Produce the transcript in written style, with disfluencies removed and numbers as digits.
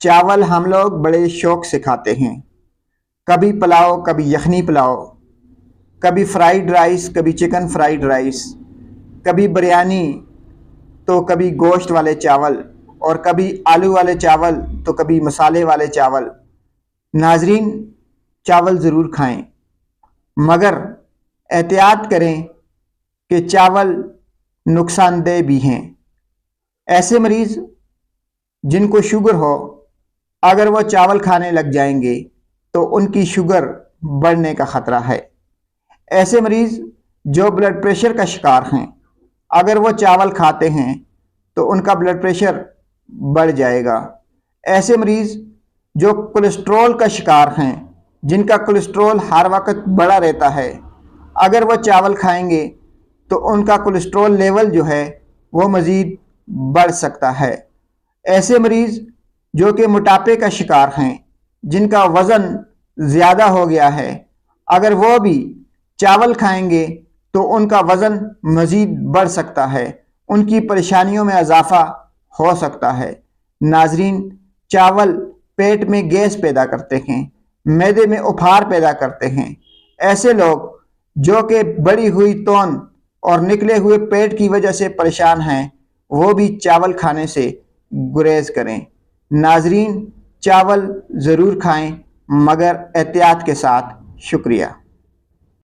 चावल हम लोग बड़े शौक से खाते हैं। कभी पुलाव, कभी यखनी पुलाव, कभी फ्राइड राइस, कभी चिकन फ्राइड राइस, कभी बिरयानी, तो कभी गोश्त वाले चावल, और कभी आलू वाले चावल, तो कभी मसाले वाले चावल। नाजरीन, चावल ज़रूर खाएं, मगर एहतियात करें कि चावल नुकसानदेह भी हैं। ऐसे मरीज़ जिनको शुगर हो, अगर वो चावल खाने लग जाएंगे तो उनकी शुगर बढ़ने का ख़तरा है। ऐसे मरीज़ जो ब्लड प्रेशर का शिकार हैं, अगर वो चावल खाते हैं तो उनका ब्लड प्रेशर बढ़ जाएगा। ऐसे मरीज़ जो कोलेस्ट्रॉल का शिकार हैं, जिनका कोलेस्ट्रॉल हर वक्त बढ़ा रहता है, अगर वो चावल खाएंगे तो उनका कोलेस्ट्रॉल लेवल जो है वो मज़ीद बढ़ सकता है। ऐसे मरीज़ जो कि मोटापे का शिकार हैं, जिनका वज़न ज़्यादा हो गया है, अगर वो भी चावल खाएंगे तो उनका वज़न मज़ीद बढ़ सकता है, उनकी परेशानियों में इजाफ़ा हो सकता है। नाजरीन, चावल पेट में गैस पैदा करते हैं, मैदे में उफार पैदा करते हैं। ऐसे लोग जो कि बढ़ी हुई तौन और निकले हुए पेट की वजह से परेशान हैं, वो भी चावल खाने से गुरेज करें। नाजरीन, चावल ज़रूर खाएं, मगर एहतियात के साथ। शुक्रिया।